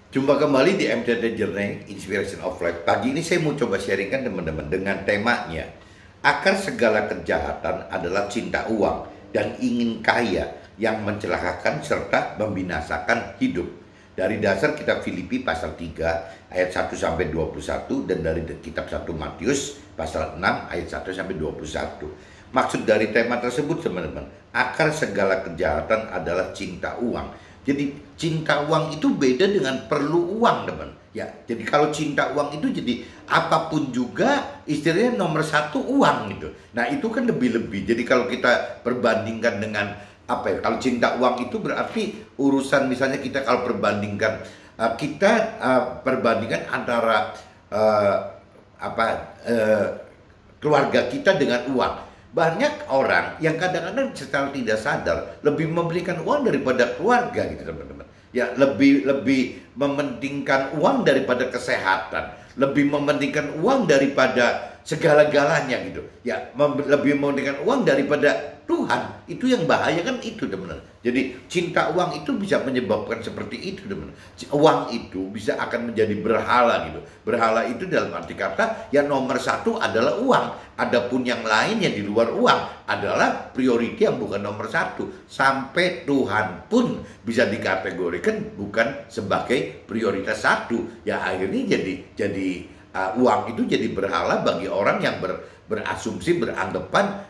Jumpa kembali di MTT Journey Inspiration of Life. Pagi ini saya mau coba sharingkan teman-teman dengan temanya. Akar segala kejahatan adalah cinta uang dan ingin kaya yang mencelakakan serta membinasakan hidup. Dari dasar kitab Filipi pasal 3 ayat 1 sampai 21 dan dari kitab 1 Matius pasal 6 ayat 1 sampai 21. Maksud dari tema tersebut teman-teman, akar segala kejahatan adalah cinta uang. Jadi cinta uang itu beda dengan perlu uang, teman. Ya, jadi kalau cinta uang itu jadi apapun juga istilahnya nomor satu uang gitu. Nah itu kan lebih-lebih. Jadi kalau kita perbandingkan dengan apa ya? Kalau cinta uang itu berarti urusan misalnya kita kalau perbandingkan perbandingan antara uh, apa keluarga kita dengan uang. Banyak orang yang kadang-kadang secara tidak sadar lebih memberikan uang daripada keluarga gitu teman-teman. Ya lebih mementingkan uang daripada kesehatan, lebih mementingkan uang daripada segala-galanya gitu. Ya lebih mementingkan uang daripada Tuhan. Itu yang bahaya kan itu teman-teman. Jadi cinta uang itu bisa menyebabkan seperti itu teman-teman. Uang itu bisa akan menjadi berhala gitu. Berhala itu dalam arti kata ya nomor satu adalah uang. Adapun yang lainnya di luar uang adalah priority yang bukan nomor satu. Sampai Tuhan pun bisa dikategorikan bukan sebagai prioritas satu. Ya akhirnya jadi uang itu jadi berhala bagi orang yang berasumsi, beranggapan,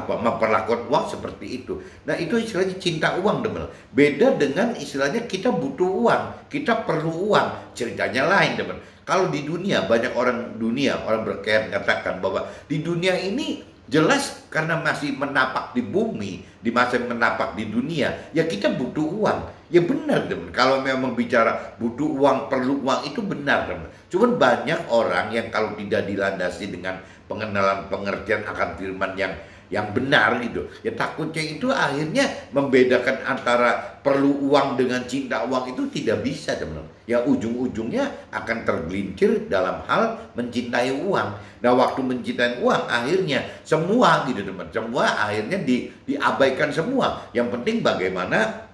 memperlakukan uang seperti itu. Nah itu istilahnya cinta uang teman. Beda dengan istilahnya kita butuh uang, kita perlu uang. Ceritanya lain teman. Kalau di dunia banyak orang berkata katakan bahwa di dunia ini jelas karena masih menapak di bumi, di masa menapak di dunia, ya kita butuh uang. Ya benar teman. Kalau memang bicara butuh uang, perlu uang itu benar teman. Cuman banyak orang yang kalau tidak dilandasi dengan pengenalan pengertian akan firman yang benar gitu, ya takutnya itu akhirnya membedakan antara perlu uang dengan cinta uang itu tidak bisa teman. Ya ujung-ujungnya akan tergelincir dalam hal mencintai uang. Nah waktu mencintai uang akhirnya semua gitu teman, semua akhirnya diabaikan semua. Yang penting bagaimana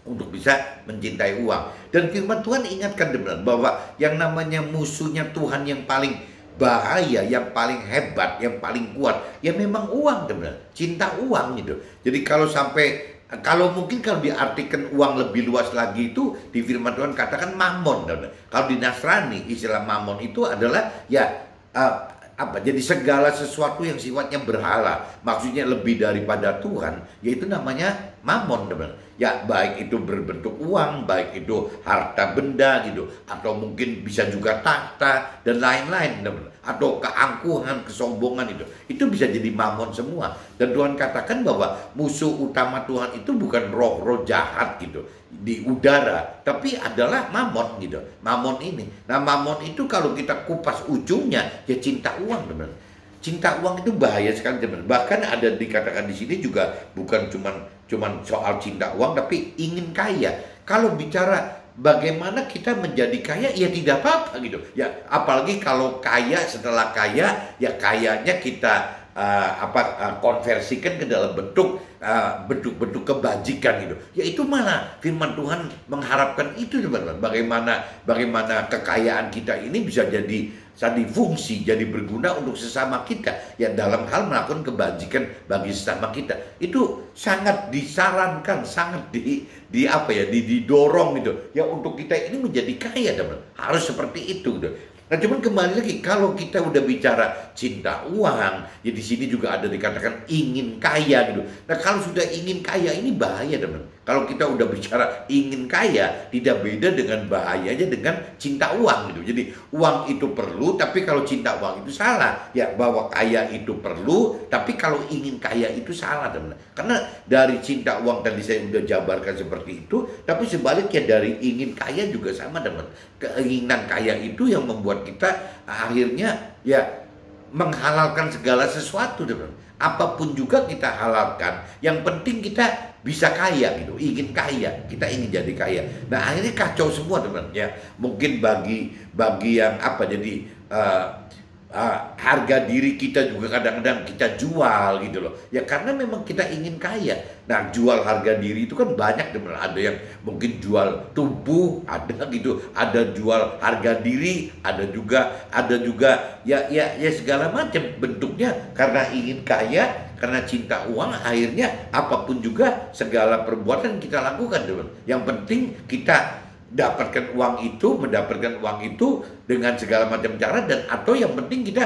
untuk bisa mencintai uang. Dan firman Tuhan ingatkan teman bahwa yang namanya musuhnya Tuhan yang paling bahaya, yang paling hebat, yang paling kuat, ya memang uang teman, cinta uang gitu. Jadi kalau mungkin kalau diartikan uang lebih luas lagi itu di firman Tuhan katakan mamon teman. Kalau di Nasrani istilah mamon itu adalah ya jadi segala sesuatu yang sifatnya berhala, maksudnya lebih daripada Tuhan, yaitu namanya mamon teman. Ya baik itu berbentuk uang, baik itu harta benda gitu, atau mungkin bisa juga tahta dan lain-lain teman. Atau keangkuhan, kesombongan itu bisa jadi mamon semua. Dan Tuhan katakan bahwa musuh utama Tuhan itu bukan roh-roh jahat gitu di udara, tapi adalah mamon gitu. Mamon ini. Nah mamon itu kalau kita kupas ujungnya ya cinta uang teman. Cinta uang itu bahaya sekali teman. Bahkan ada dikatakan di sini juga bukan cuman soal cinta uang tapi ingin kaya. Kalau bicara bagaimana kita menjadi kaya ya tidak apa-apa gitu. Ya apalagi kalau kaya, setelah kaya ya kayanya kita konversikan ke dalam bentuk kebajikan gitu. Ya itu mana firman Tuhan mengharapkan itu teman-teman. Bagaimana kekayaan kita ini bisa jadi fungsi, jadi berguna untuk sesama kita ya dalam hal melakukan kebajikan bagi sesama kita. Itu sangat disarankan, sangat didorong gitu ya untuk kita ini menjadi kaya teman. Harus seperti itu gitu. Nah cuman kembali lagi kalau kita udah bicara cinta uang, ya di sini juga ada dikatakan ingin kaya gitu. Nah kalau sudah ingin kaya ini bahaya teman. Kalau kita udah bicara ingin kaya, tidak beda dengan bahayanya dengan cinta uang gitu. Jadi uang itu perlu, tapi kalau cinta uang itu salah. Ya bahwa kaya itu perlu, tapi kalau ingin kaya itu salah teman. Karena dari cinta uang tadi saya udah jabarkan seperti itu, tapi sebaliknya dari ingin kaya juga sama teman. Keinginan kaya itu yang membuat kita akhirnya ya menghalalkan segala sesuatu teman. Apapun juga kita halalkan, yang penting kita bisa kaya gitu, ingin kaya, kita ingin jadi kaya. Nah akhirnya kacau semua teman ya. Mungkin bagi yang jadi harga diri kita juga kadang-kadang kita jual gitu loh. Ya karena memang kita ingin kaya. Nah, jual harga diri itu kan banyak teman. Ada yang mungkin jual tubuh, ada gitu, ada jual harga diri, ada juga ya segala macam bentuknya karena ingin kaya. Karena cinta uang, akhirnya apapun juga segala perbuatan kita lakukan, teman. Yang penting kita mendapatkan uang itu dengan segala macam cara, dan atau yang penting kita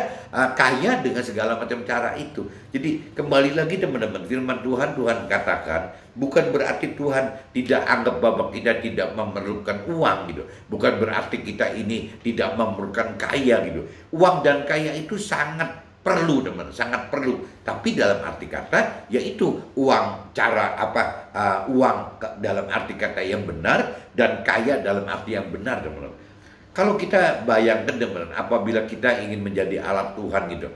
kaya dengan segala macam cara itu. Jadi kembali lagi teman-teman, firman Tuhan katakan bukan berarti Tuhan tidak anggap bahwa kita tidak memerlukan uang gitu. Bukan berarti kita ini tidak memerlukan kaya gitu. Uang dan kaya itu sangat perlu, teman, sangat perlu. Tapi dalam arti kata, yaitu uang uang dalam arti kata yang benar dan kaya dalam arti yang benar, teman. Kalau kita bayangkan, teman, apabila kita ingin menjadi alat Tuhan gitu,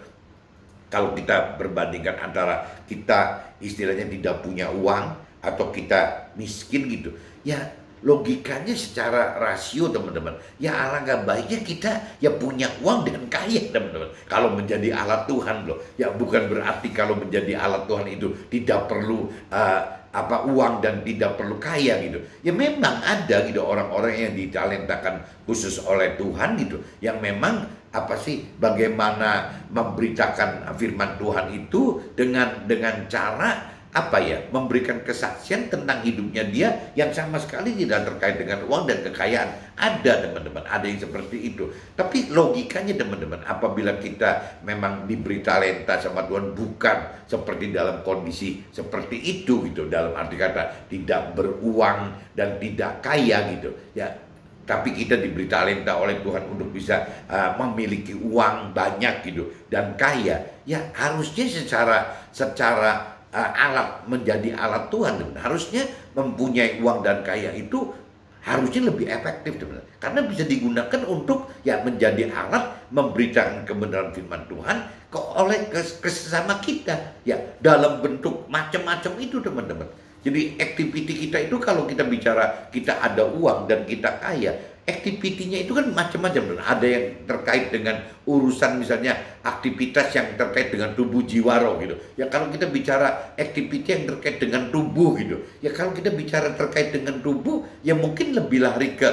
kalau kita berbandingkan antara kita istilahnya tidak punya uang atau kita miskin gitu, ya logikanya secara rasio, teman-teman, ya alangkah baiknya kita ya punya uang dan kaya, teman-teman. Kalau menjadi alat Tuhan loh, ya bukan berarti kalau menjadi alat Tuhan itu tidak perlu uang dan tidak perlu kaya gitu. Ya memang ada gitu orang-orang yang ditalentakan khusus oleh Tuhan gitu, yang memang bagaimana memberitakan firman Tuhan itu dengan cara memberikan kesaksian tentang hidupnya dia yang sama sekali tidak terkait dengan uang dan kekayaan. Ada, teman-teman, ada yang seperti itu. Tapi logikanya, teman-teman, apabila kita memang diberi talenta sama Tuhan, bukan seperti dalam kondisi seperti itu gitu, dalam arti kata tidak beruang dan tidak kaya gitu ya, tapi kita diberi talenta oleh Tuhan untuk bisa memiliki uang banyak gitu dan kaya, ya harusnya secara alat, menjadi alat Tuhan, teman, harusnya mempunyai uang dan kaya itu harusnya lebih efektif, teman, karena bisa digunakan untuk ya menjadi alat memberitakan kebenaran firman Tuhan oleh sesama kita ya dalam bentuk macam-macam itu, teman-teman. Jadi activity kita itu, kalau kita bicara kita ada uang dan kita kaya, activity-nya itu kan macam-macam. Ada yang terkait dengan urusan misalnya aktivitas yang terkait dengan tubuh jiwa roh gitu. Ya kalau kita bicara activity yang terkait dengan tubuh gitu. Ya kalau kita bicara terkait dengan tubuh, ya mungkin lebih lari ke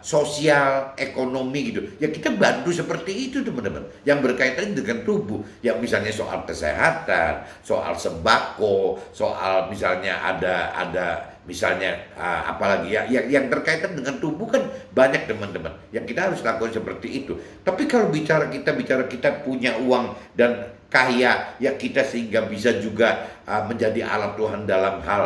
sosial, ekonomi gitu. Ya kita bantu seperti itu, teman-teman. Yang berkaitan dengan tubuh. Ya misalnya soal kesehatan, soal sembako, soal misalnya ada misalnya apalagi ya yang terkaitan dengan tubuh kan banyak, teman-teman, yang kita harus lakukan seperti itu. Tapi kalau kita punya uang dan kaya ya kita sehingga bisa juga menjadi alat Tuhan dalam hal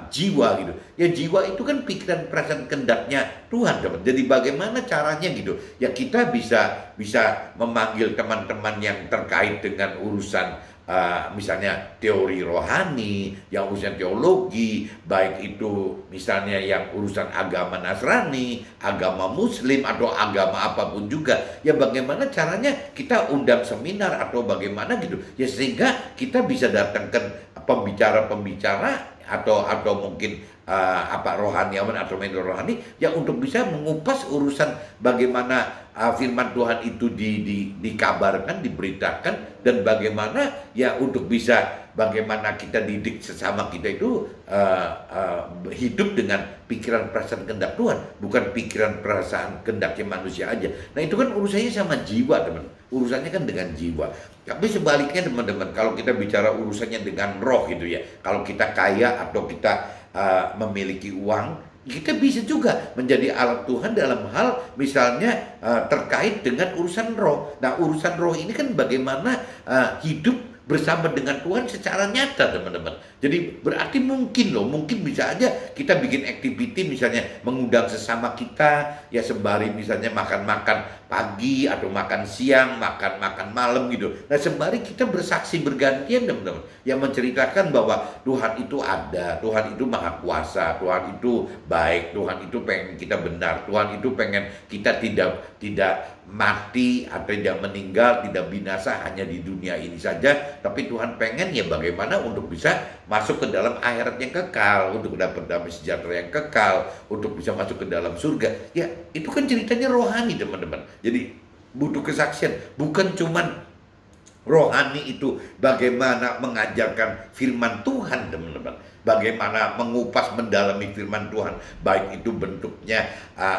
jiwa gitu. Ya jiwa itu kan pikiran, perasaan, kehendaknya Tuhan, teman. Jadi bagaimana caranya gitu? Ya kita bisa memanggil teman-teman yang terkait dengan urusan misalnya teori rohani, yang urusan teologi, baik itu misalnya yang urusan agama Nasrani, agama Muslim, atau agama apapun juga. Ya bagaimana caranya kita undang seminar atau bagaimana gitu. Ya sehingga kita bisa datangkan pembicara-pembicara atau mungkin rohaniawan atau mentor rohani yang untuk bisa mengupas urusan bagaimana firman Tuhan itu dikabarkan, diberitakan, dan bagaimana ya untuk bisa bagaimana kita didik sesama kita itu hidup dengan pikiran, perasaan, kehendak Tuhan, bukan pikiran, perasaan, kehendaknya manusia aja. Nah itu kan urusannya sama jiwa, teman. Urusannya kan dengan jiwa. Tapi sebaliknya, teman-teman, kalau kita bicara urusannya dengan roh gitu ya, kalau kita kaya atau kita memiliki uang, kita bisa juga menjadi alat Tuhan dalam hal misalnya terkait dengan urusan roh. Nah urusan roh ini kan bagaimana hidup bersama dengan Tuhan secara nyata, teman-teman. Jadi berarti mungkin bisa aja kita bikin activity misalnya mengundang sesama kita ya sembari misalnya makan-makan pagi atau makan siang, makan malam gitu. Nah sembari kita bersaksi bergantian, teman-teman, yang menceritakan bahwa Tuhan itu ada, Tuhan itu maha kuasa, Tuhan itu baik, Tuhan itu pengen kita benar, Tuhan itu pengen kita tidak mati atau tidak meninggal, tidak binasa hanya di dunia ini saja, tapi Tuhan pengen ya bagaimana untuk bisa masuk ke dalam akhirat yang kekal, untuk dapat damai sejahtera yang kekal, untuk bisa masuk ke dalam surga. Ya itu kan ceritanya rohani, teman-teman. Jadi butuh kesaksian. Bukan cuman rohani itu bagaimana mengajarkan firman Tuhan, teman-teman. Bagaimana mengupas mendalami firman Tuhan, baik itu bentuknya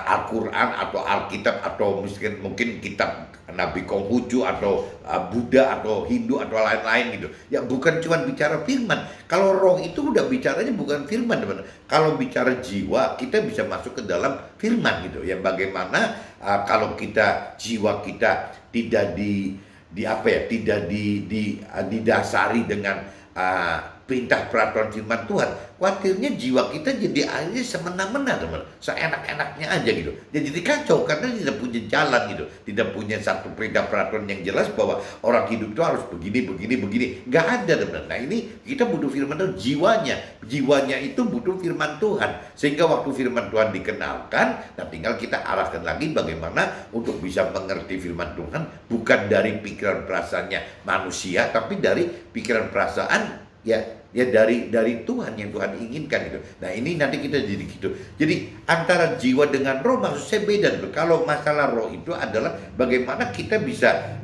Al-Quran atau Alkitab atau mungkin kitab Nabi Konghucu atau Buddha atau Hindu atau lain-lain gitu. Ya bukan cuma bicara firman. Kalau roh itu udah bicaranya bukan firman, teman-teman. Kalau bicara jiwa, kita bisa masuk ke dalam firman gitu. Ya bagaimana kalau kita jiwa kita tidak tidak didasari dengan perintah peraturan firman Tuhan, khawatirnya jiwa kita jadi akhirnya semena-mena, teman, seenak-enaknya aja gitu. Ya jadi kacau karena tidak punya jalan gitu, tidak punya satu perintah peraturan yang jelas bahwa orang hidup itu harus begini, nggak ada, teman. Nah ini kita butuh firman Tuhan, jiwanya itu butuh firman Tuhan, sehingga waktu firman Tuhan dikenalkan, nah tinggal kita arahkan lagi bagaimana untuk bisa mengerti firman Tuhan, bukan dari pikiran perasaannya manusia, tapi dari pikiran perasaan ya dari Tuhan yang Tuhan inginkan gitu. Nah ini nanti kita jadi gitu. Jadi antara jiwa dengan roh maksud saya beda. Kalau masalah roh itu adalah bagaimana kita bisa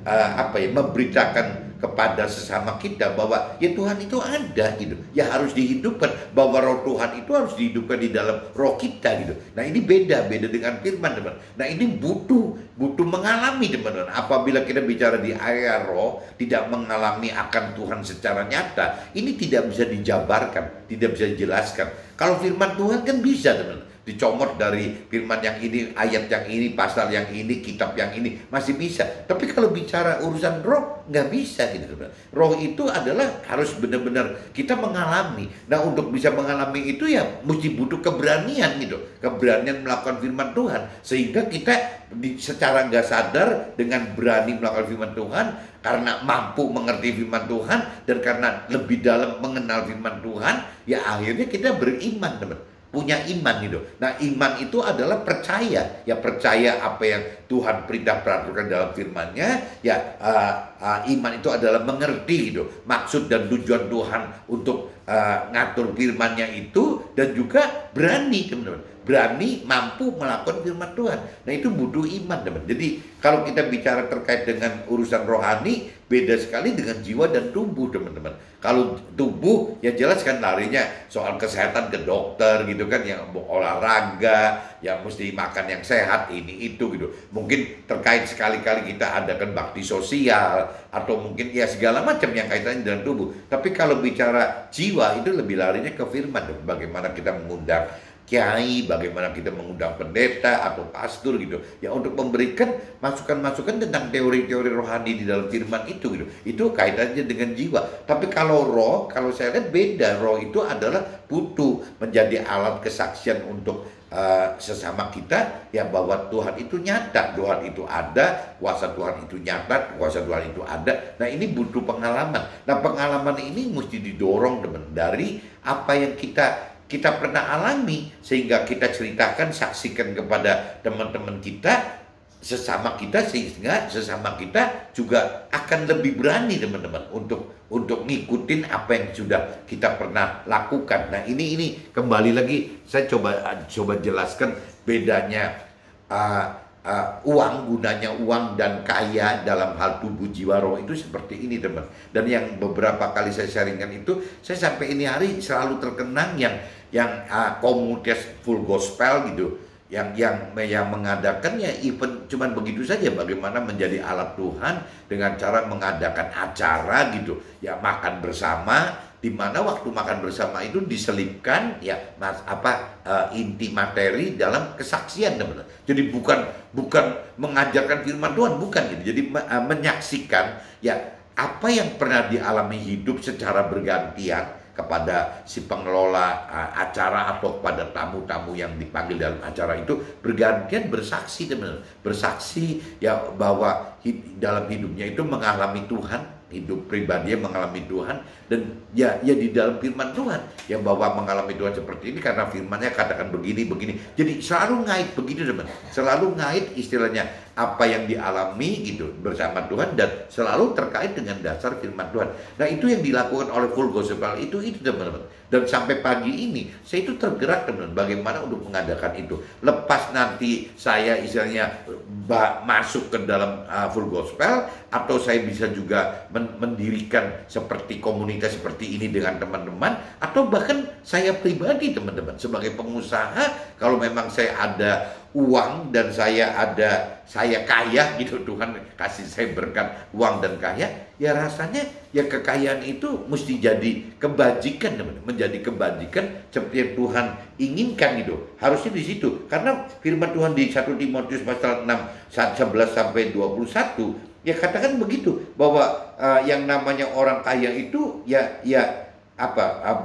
memberitakan kepada sesama kita bahwa ya Tuhan itu ada gitu. Ya harus dihidupkan, bahwa roh Tuhan itu harus dihidupkan di dalam roh kita gitu. Nah ini beda dengan firman, teman. Nah ini butuh mengalami, teman-teman. Apabila kita bicara di area roh, tidak mengalami akan Tuhan secara nyata, ini tidak bisa dijabarkan, tidak bisa dijelaskan. Kalau firman Tuhan kan bisa, teman, dicomot dari firman yang ini, ayat yang ini, pasal yang ini, kitab yang ini, masih bisa. Tapi kalau bicara urusan roh, nggak bisa gitu, teman. Roh itu adalah harus benar-benar kita mengalami. Nah untuk bisa mengalami itu ya mesti butuh keberanian gitu, keberanian melakukan firman Tuhan, sehingga kita secara nggak sadar dengan berani melakukan firman Tuhan, karena mampu mengerti firman Tuhan dan karena lebih dalam mengenal firman Tuhan, ya akhirnya kita beriman, teman, punya iman gitu. Nah iman itu adalah percaya, ya percaya apa yang Tuhan perintah peraturan dalam firman-Nya. Ya iman itu adalah mengerti gitu maksud dan tujuan Tuhan untuk ngatur firman-Nya itu, dan juga berani, teman-teman, berani mampu melakukan firman Tuhan. Nah itu butuh iman, teman. Jadi kalau kita bicara terkait dengan urusan rohani, beda sekali dengan jiwa dan tubuh, teman-teman. Kalau tubuh ya jelas kan larinya soal kesehatan ke dokter gitu kan, yang olahraga, yang mesti makan yang sehat, ini itu gitu. Mungkin terkait sekali-kali kita adakan bakti sosial, atau mungkin ya segala macam yang kaitannya dengan tubuh. Tapi kalau bicara jiwa itu lebih larinya ke firman, bagaimana kita mengundang kiai, bagaimana kita mengundang pendeta atau pastor gitu, ya untuk memberikan masukan-masukan tentang teori-teori rohani di dalam firman itu gitu. Itu kaitannya dengan jiwa. Tapi kalau roh, kalau saya lihat beda. Roh itu adalah butuh menjadi alat kesaksian untuk sesama kita, ya bahwa Tuhan itu nyata, Tuhan itu ada, kuasa Tuhan itu nyata, kuasa Tuhan itu ada. Nah ini butuh pengalaman. Nah pengalaman ini mesti didorong, teman, dari apa yang kita pernah alami, sehingga kita ceritakan, saksikan kepada teman-teman kita, sesama kita, sehingga sesama kita juga akan lebih berani, teman-teman, untuk ngikutin apa yang sudah kita pernah lakukan. Nah ini kembali lagi saya coba jelaskan bedanya uang, gunanya uang dan kaya dalam hal tubuh, jiwa, roh itu seperti ini, teman. Dan yang beberapa kali saya sharingkan itu, saya sampai ini hari selalu terkenang yang komunitas full gospel gitu, yang mengadakan ya event cuman begitu saja, bagaimana menjadi alat Tuhan dengan cara mengadakan acara gitu, ya makan bersama, di mana waktu makan bersama itu diselipkan ya inti materi dalam kesaksian, teman-teman. Jadi bukan mengajarkan firman Tuhan, bukan gitu. Jadi menyaksikan ya apa yang pernah dialami hidup secara bergantian kepada si pengelola acara atau kepada tamu-tamu yang dipanggil dalam acara itu, bergantian bersaksi, teman-teman. Bersaksi ya bahwa dalam hidupnya itu mengalami Tuhan, hidup pribadinya mengalami Tuhan, dan ya di dalam firman Tuhan yang bahwa mengalami Tuhan seperti ini karena firman-Nya katakan begini. Jadi selalu ngait begitu, teman. Selalu ngait istilahnya apa yang dialami gitu bersama Tuhan, dan selalu terkait dengan dasar firman Tuhan. Nah itu yang dilakukan oleh full gospel itu teman-teman. Dan sampai pagi ini saya itu tergerak, teman-teman, bagaimana untuk mengadakan itu. Lepas nanti saya istilahnya masuk ke dalam full gospel, atau saya bisa juga mendirikan seperti komunitas seperti ini dengan teman-teman, atau bahkan saya pribadi teman-teman sebagai pengusaha, kalau memang saya ada uang dan saya kaya gitu, Tuhan kasih saya berkat uang dan kaya, ya rasanya ya kekayaan itu mesti jadi kebajikan teman-teman, menjadi kebajikan seperti yang Tuhan inginkan gitu. Harusnya di situ, karena firman Tuhan di 1 Timotius pasal 6 11 sampai 21 ya katakan begitu, bahwa yang namanya orang kaya itu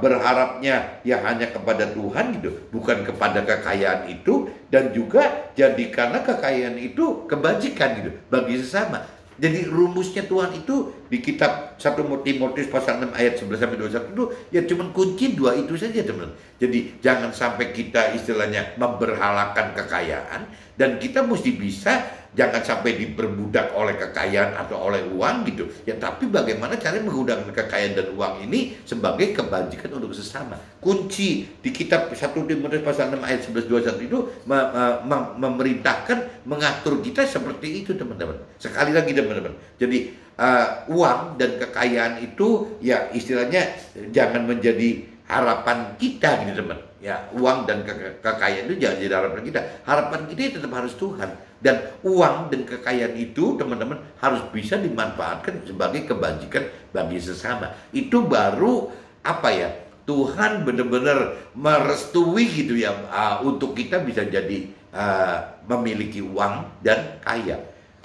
berharapnya ya hanya kepada Tuhan gitu, bukan kepada kekayaan itu, dan juga jadikanlah kekayaan itu kebajikan gitu bagi sesama. Jadi rumusnya Tuhan itu di kitab 1 Timotius pasal 6 ayat 11 sampai 21 itu ya cuman kunci dua itu saja teman. Jadi jangan sampai kita istilahnya memberhalakan kekayaan, dan kita mesti bisa jangan sampai diperbudak oleh kekayaan atau oleh uang gitu. Ya tapi bagaimana cara menggunakan kekayaan dan uang ini sebagai kebajikan untuk sesama. Kunci di kitab 1 Timotius pasal 6 ayat 11 21 itu memerintahkan, mengatur kita seperti itu teman-teman. Sekali lagi teman-teman. Jadi uang dan kekayaan itu ya istilahnya jangan menjadi harapan kita gitu teman. Ya, uang dan kekayaan itu jangan jadi harapan kita. Harapan kita tetap harus Tuhan. Dan uang dan kekayaan itu teman-teman harus bisa dimanfaatkan sebagai kebajikan bagi sesama. Itu baru Tuhan benar-benar merestui gitu ya, untuk kita bisa jadi memiliki uang dan kaya.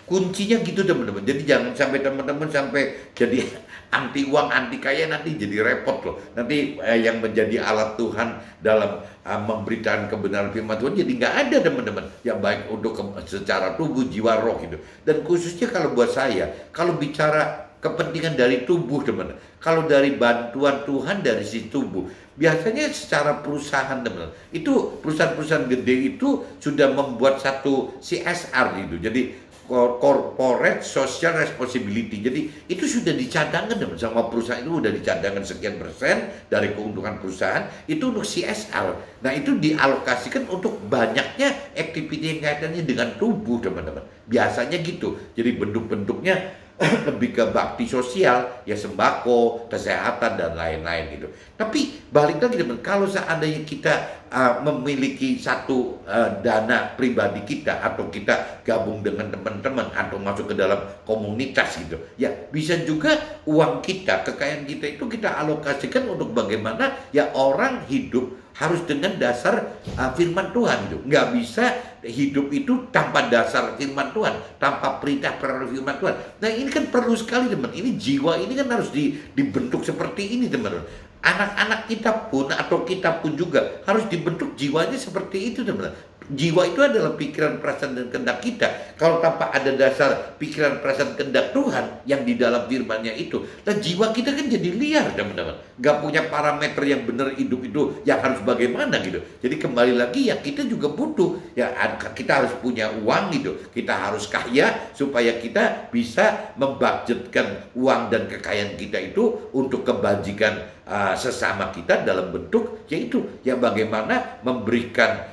Kuncinya gitu teman-teman. Jadi jangan sampai teman-teman sampai jadi anti uang, anti kaya, nanti jadi repot loh. Nanti yang menjadi alat Tuhan dalam memberitakan kebenaran firman Tuhan jadi nggak ada teman-teman. Ya baik untuk secara tubuh, jiwa, roh gitu. Dan khususnya kalau buat saya, kalau bicara kepentingan dari tubuh teman-teman, kalau dari bantuan Tuhan dari si tubuh, biasanya secara perusahaan teman-teman, itu perusahaan-perusahaan gede itu sudah membuat satu CSR gitu. Jadi corporate social responsibility. Jadi itu sudah dicadangkan sama perusahaan, itu sudah dicadangkan sekian persen dari keuntungan perusahaan itu untuk CSR. Nah itu dialokasikan untuk banyaknya activity yang kaitannya dengan tubuh teman-teman. Biasanya gitu. Jadi bentuk-bentuknya lebih ke bakti sosial, ya sembako, kesehatan dan lain-lain gitu. Tapi balik lagi teman, kalau seandainya kita memiliki satu dana pribadi kita, atau kita gabung dengan teman-teman atau masuk ke dalam komunitas gitu, ya bisa juga uang kita, kekayaan kita itu kita alokasikan untuk bagaimana ya orang hidup harus dengan dasar firman Tuhan gitu. Nggak bisa hidup itu tanpa dasar firman Tuhan, tanpa perintah firman Tuhan. Nah ini kan perlu sekali teman. Ini jiwa ini kan harus dibentuk seperti ini teman-teman. Anak-anak kita pun atau kita pun juga harus dibentuk jiwanya seperti itu teman-teman. Jiwa itu adalah pikiran, perasaan, dan kehendak kita. Kalau tanpa ada dasar pikiran, perasaan, kehendak Tuhan yang di dalam firman-Nya itu, nah jiwa kita kan jadi liar teman-teman. Gak punya parameter yang benar hidup itu yang harus bagaimana gitu. Jadi kembali lagi ya kita juga butuh ya, kita harus punya uang gitu. Kita harus kaya supaya kita bisa membudgetkan uang dan kekayaan kita itu untuk kebajikan sesama kita dalam bentuk yaitu ya bagaimana memberikan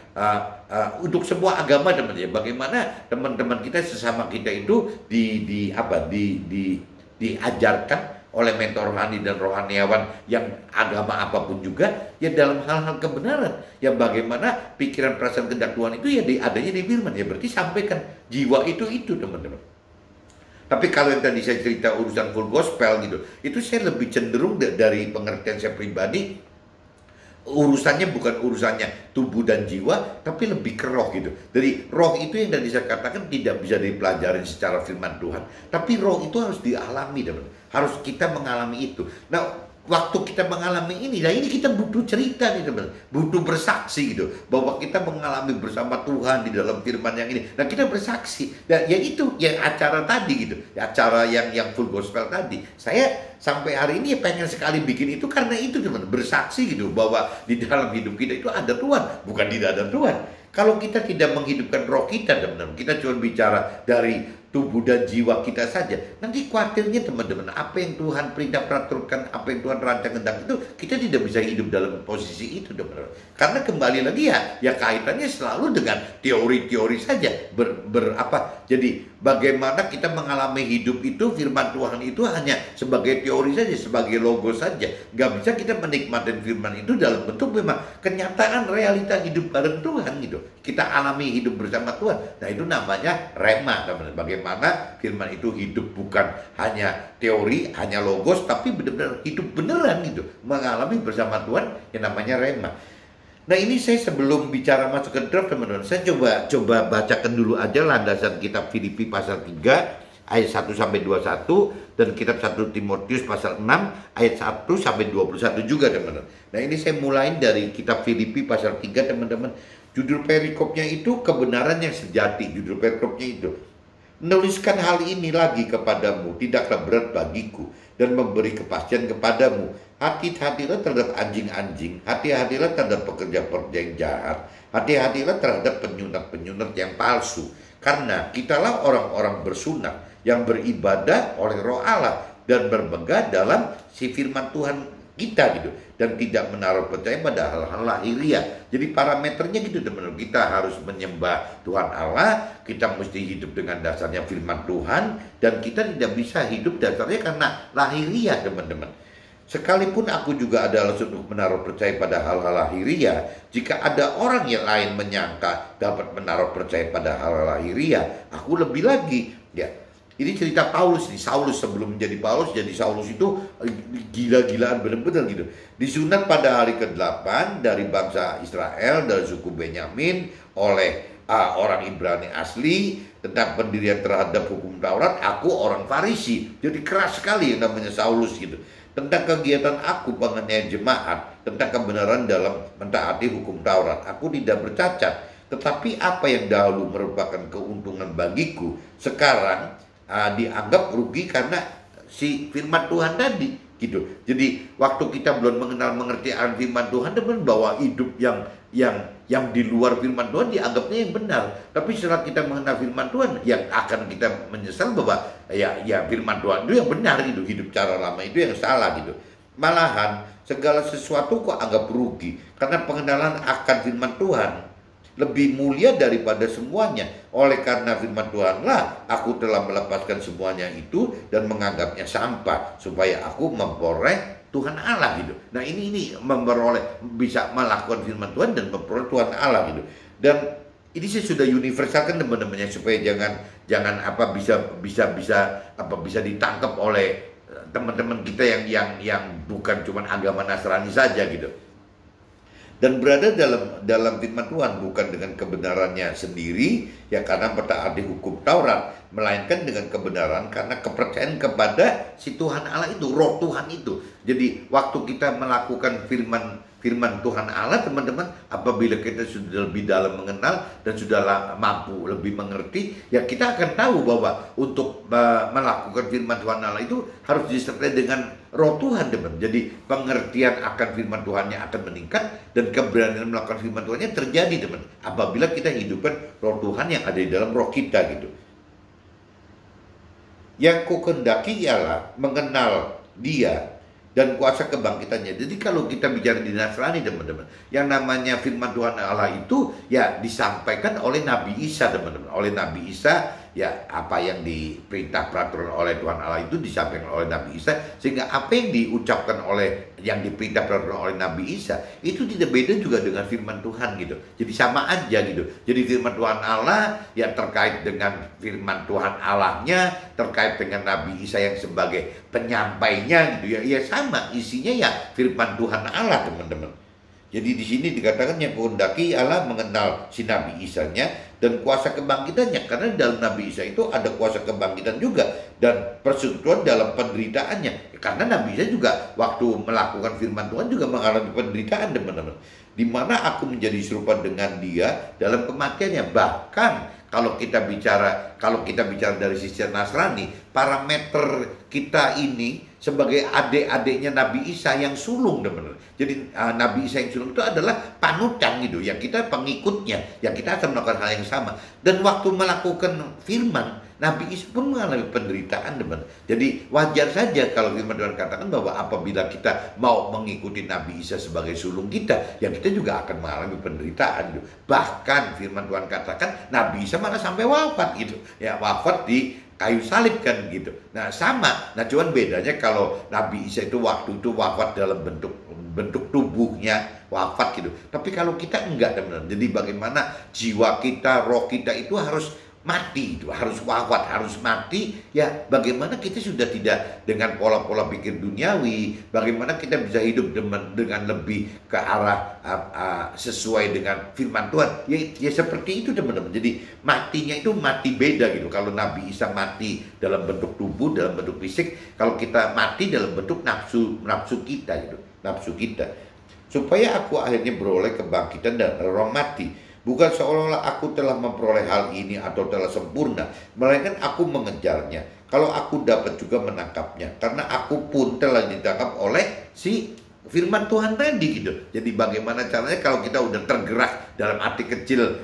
untuk sebuah agama teman-teman, bagaimana teman-teman kita sesama kita itu diajarkan oleh mentor rohani dan rohaniawan yang agama apapun juga ya dalam hal-hal kebenaran, ya bagaimana pikiran, perasaan, kehendak Tuhan itu ya adanya di firman, ya berarti sampaikan jiwa itu teman-teman. Tapi kalau yang tadi saya cerita urusan full gospel gitu, itu saya lebih cenderung dari pengertian saya pribadi, urusannya bukan urusannya tubuh dan jiwa, tapi lebih ke roh gitu. Jadi roh itu yang tadi saya katakan tidak bisa dipelajari secara firman Tuhan, tapi roh itu harus dialami teman. Harus kita mengalami itu. Nah waktu kita mengalami ini, nah ini kita butuh cerita nih teman, butuh bersaksi gitu, bahwa kita mengalami bersama Tuhan di dalam firman yang ini. Nah kita bersaksi, dan ya itu yang acara tadi gitu, ya, acara yang full gospel tadi. Saya sampai hari ini pengen sekali bikin itu karena itu teman, bersaksi gitu, bahwa di dalam hidup kita itu ada Tuhan, bukan tidak ada Tuhan. Kalau kita tidak menghidupkan roh kita teman-teman, kita cuma bicara dari tubuh dan jiwa kita saja. Nanti khawatirnya teman-teman, apa yang Tuhan perintah peraturan, apa yang Tuhan rancang hendak itu, kita tidak bisa hidup dalam posisi itu, teman-teman. Karena kembali lagi ya kaitannya selalu dengan teori-teori saja. Jadi bagaimana kita mengalami hidup itu, firman Tuhan itu hanya sebagai teori saja, sebagai logo saja. Gak bisa kita menikmati firman itu dalam bentuk memang kenyataan realita hidup bareng Tuhan gitu. Kita alami hidup bersama Tuhan. Nah itu namanya rema, teman-teman. Bagaimana firman itu hidup bukan hanya teori, hanya logos, tapi benar-benar hidup beneran gitu. Mengalami bersama Tuhan yang namanya rema. Nah ini saya sebelum bicara masuk ke draft, teman-teman, saya coba bacakan dulu aja landasan kitab Filipi pasal 3 ayat 1 sampai 21 dan kitab 1 Timotius pasal 6 ayat 1 sampai 21 juga, teman-teman. Nah ini saya mulai dari kitab Filipi pasal 3, teman-teman. Judul perikopnya itu kebenaran yang sejati. Judul perikopnya itu menuliskan hal ini lagi kepadamu tidaklah berat bagiku dan memberi kepastian kepadamu. Hati-hatilah terhadap anjing-anjing, hati-hatilah terhadap pekerja-pekerja yang jahat, hati-hatilah terhadap penyunat-penyunat yang palsu. Karena kitalah orang-orang bersunat yang beribadah oleh Roh Allah dan bermegah dalam si firman Tuhan kita gitu, dan tidak menaruh percaya pada hal-hal lahiriah. Jadi parameternya gitu, teman-teman. Kita harus menyembah Tuhan Allah, kita mesti hidup dengan dasarnya firman Tuhan, dan kita tidak bisa hidup dasarnya karena lahiriah, teman-teman. Sekalipun aku juga ada alasan untuk menaruh percaya pada hal-hal lahiriah, jika ada orang yang lain menyangka dapat menaruh percaya pada hal-hal lahiriah, aku lebih lagi. Ya, ini cerita Paulus nih. Saulus sebelum menjadi Paulus, jadi Saulus itu gila-gilaan benar-benar gitu. Disunat pada hari ke-8 dari bangsa Israel, dari suku Benyamin, oleh orang Ibrani asli, tentang pendirian terhadap hukum Taurat. Aku orang Farisi, jadi keras sekali yang namanya Saulus gitu. Tentang kegiatan aku penganiayaan jemaat, tentang kebenaran dalam mentaati hukum Taurat, aku tidak bercacat. Tetapi apa yang dahulu merupakan keuntungan bagiku, sekarang dianggap rugi karena si firman Tuhan tadi gitu. Jadi waktu kita belum mengerti firman Tuhan, teman, bahwa hidup yang di luar firman Tuhan dianggapnya yang benar. Tapi setelah kita mengenal firman Tuhan, yang akan kita menyesal bahwa ya firman Tuhan itu yang benar gitu, hidup cara lama itu yang salah gitu. Malahan segala sesuatu kok anggap rugi karena pengenalan akan firman Tuhan lebih mulia daripada semuanya. Oleh karena firman Tuhanlah aku telah melepaskan semuanya itu dan menganggapnya sampah, supaya aku memperoleh Tuhan Allah gitu. Nah ini memperoleh, bisa melakukan firman Tuhan dan memperoleh Tuhan Allah gitu. Dan ini sih sudah universal kan, teman-teman, supaya jangan bisa ditangkap oleh teman-teman kita yang bukan cuma agama Nasrani saja gitu. Dan berada dalam firman Tuhan bukan dengan kebenarannya sendiri ya karena mentaati hukum Taurat, melainkan dengan kebenaran karena kepercayaan kepada si Tuhan Allah itu, Roh Tuhan itu. Jadi waktu kita melakukan firman Tuhan Allah, teman-teman, apabila kita sudah lebih dalam mengenal dan sudah mampu lebih mengerti, ya kita akan tahu bahwa untuk melakukan firman Tuhan Allah itu harus disertai dengan Roh Tuhan, teman. Jadi pengertian akan firman Tuhannya akan meningkat dan keberanian melakukan firman Tuhannya terjadi, teman, apabila kita hidupkan Roh Tuhan yang ada di dalam roh kita gitu. Yang kukendaki ialah mengenal Dia dan kuasa kebangkitannya. Jadi kalau kita bicara di Nasrani, teman-teman, yang namanya firman Tuhan Allah itu ya disampaikan oleh Nabi Isa, teman-teman. Oleh Nabi Isa, ya apa yang diperintah peraturan oleh Tuhan Allah itu disampaikan oleh Nabi Isa, sehingga apa yang diucapkan yang diperintah peraturan oleh Nabi Isa itu tidak beda juga dengan firman Tuhan gitu. Jadi sama aja gitu. Jadi firman Tuhan Allah yang terkait dengan firman Tuhan Allahnya, terkait dengan Nabi Isa yang sebagai penyampainya gitu ya sama isinya ya firman Tuhan Allah, teman-teman. Jadi di sini dikatakan yang kehendaki Allah mengenal si Nabi Isa-nya dan kuasa kebangkitannya, karena dalam Nabi Isa itu ada kuasa kebangkitan juga dan persekutuan dalam penderitaannya. Karena Nabi Isa juga waktu melakukan firman Tuhan juga mengalami penderitaan, teman-teman. Di mana aku menjadi serupa dengan Dia dalam kematiannya. Bahkan kalau kita bicara dari sisi Nasrani, parameter kita ini sebagai adik-adiknya Nabi Isa yang sulung, teman-teman. Jadi Nabi Isa yang sulung itu adalah panutan gitu, yang kita pengikutnya, yang kita akan melakukan hal yang sama. Dan waktu melakukan firman, Nabi Isa pun mengalami penderitaan, teman. Jadi wajar saja kalau firman Tuhan katakan bahwa apabila kita mau mengikuti Nabi Isa sebagai sulung kita, ya kita juga akan mengalami penderitaan gitu. Bahkan firman Tuhan katakan Nabi Isa malah sampai wafat gitu. Ya, wafat di kayu salib kan gitu. Nah, sama. Nah, cuman bedanya kalau Nabi Isa itu waktu itu wafat dalam bentuk tubuhnya wafat gitu. Tapi kalau kita enggak, teman-teman. Jadi bagaimana jiwa kita, roh kita itu harus mati, itu harus wafat, harus mati. Ya, bagaimana kita sudah tidak dengan pola-pola pikir duniawi, bagaimana kita bisa hidup dengan lebih ke arah sesuai dengan firman Tuhan. Ya seperti itu, teman-teman. Jadi matinya itu mati beda gitu. Kalau Nabi Isa mati dalam bentuk tubuh, dalam bentuk fisik, kalau kita mati dalam bentuk nafsu kita gitu, nafsu kita. Supaya aku akhirnya beroleh kebangkitan dan roh mati. Bukan seolah-olah aku telah memperoleh hal ini atau telah sempurna, melainkan aku mengejarnya. Kalau aku dapat juga menangkapnya, karena aku pun telah ditangkap oleh si firman Tuhan tadi gitu. Jadi bagaimana caranya kalau kita udah tergerak dalam arti kecil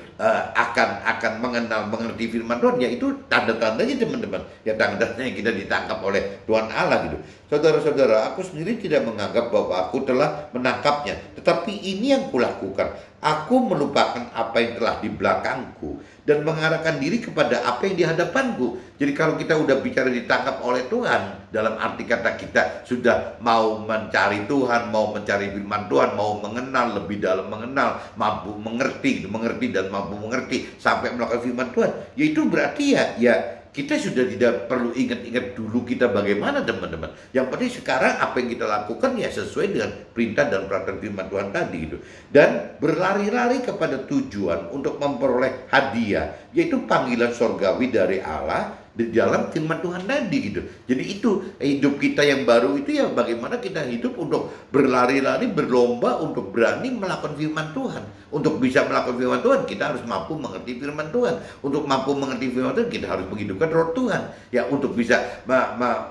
akan mengerti firman Tuhan, ya itu tanda-tandanya, teman-teman. Ya tanda-tandanya kita ditangkap oleh Tuhan Allah gitu. Saudara-saudara, aku sendiri tidak menganggap bahwa aku telah menangkapnya, tetapi ini yang kulakukan. Aku melupakan apa yang telah di belakangku dan mengarahkan diri kepada apa yang di hadapanku. Jadi kalau kita udah bicara ditangkap oleh Tuhan, dalam arti kata kita sudah mau mencari Tuhan, mau mencari firman Tuhan, mau mengenal lebih dalam, mengenal, mampu mengerti dan mampu mengerti sampai melakukan firman Tuhan, yaitu berarti ya kita sudah tidak perlu ingat-ingat dulu kita bagaimana, teman-teman. Yang penting sekarang apa yang kita lakukan ya sesuai dengan perintah dan peraturan firman Tuhan tadi gitu. Dan berlari-lari kepada tujuan untuk memperoleh hadiah, yaitu panggilan sorgawi dari Allah di dalam firman Tuhan tadi gitu. Jadi itu hidup kita yang baru itu ya bagaimana kita hidup untuk berlari-lari, berlomba untuk berani melakukan firman Tuhan. Untuk bisa melakukan firman Tuhan kita harus mampu mengerti firman Tuhan. Untuk mampu mengerti firman Tuhan kita harus menghidupkan roh Tuhan. Ya untuk bisa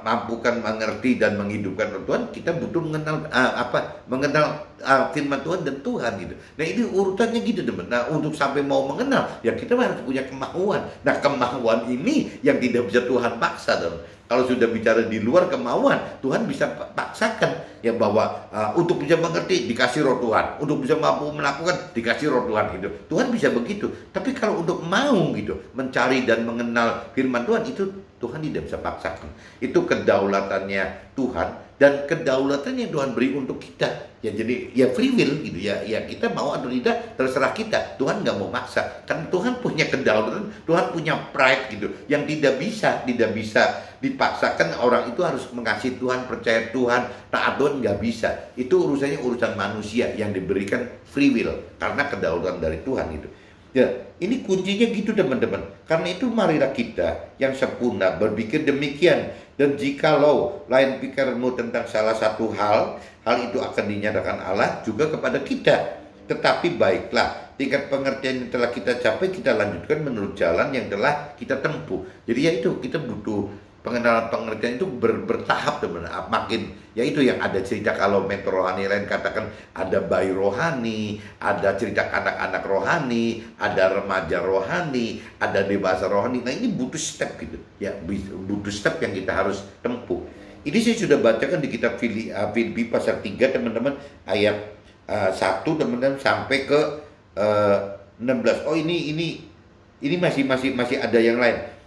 mampukan mengerti dan menghidupkan roh Tuhan kita butuh mengenal firman Tuhan dan Tuhan gitu. Nah ini urutannya gitu, teman. Nah untuk sampai mau mengenal ya kita harus punya kemauan. Nah kemauan ini yang tidak bisa Tuhan paksa, teman. Kalau sudah bicara di luar kemauan, Tuhan bisa paksakan ya bahwa untuk bisa mengerti dikasih roh Tuhan, untuk bisa mampu melakukan dikasih roh Tuhan gitu. Tuhan bisa begitu. Tapi kalau untuk mau gitu mencari dan mengenal firman Tuhan itu Tuhan tidak bisa paksakan. Itu kedaulatannya Tuhan dan kedaulatan yang Tuhan beri untuk kita. Ya jadi ya free will gitu ya. Ya kita mau atau tidak terserah kita. Tuhan nggak mau maksa. Kan Tuhan punya kedaulatan, Tuhan punya pride gitu. Yang tidak bisa dipaksakan. Orang itu harus mengasihi Tuhan, percaya Tuhan, taat Tuhan, nggak bisa. Itu urusan manusia yang diberikan free will karena kedaulatan dari Tuhan itu. Ya, ini kuncinya gitu, teman-teman. Karena itu marilah kita yang sempurna berpikir demikian. Dan jikalau lain pikiranmu tentang salah satu hal itu akan dinyatakan Allah juga kepada kita. Tetapi baiklah, tingkat pengertian yang telah kita capai kita lanjutkan menurut jalan yang telah kita tempuh. Jadi ya itu, kita butuh pengenalan pengertian itu bertahap, teman. Makin ya itu yang ada cerita, kalau mentor rohani lain katakan ada bayi rohani, ada cerita anak-anak rohani, ada remaja rohani, ada dewasa rohani. Nah ini butuh step gitu ya, butuh step yang kita harus tempuh. Ini saya sudah bacakan di kitab Filipi pasal 3, teman-teman, ayat 1, teman-teman, sampai ke 16. Oh ini masih ada yang lain.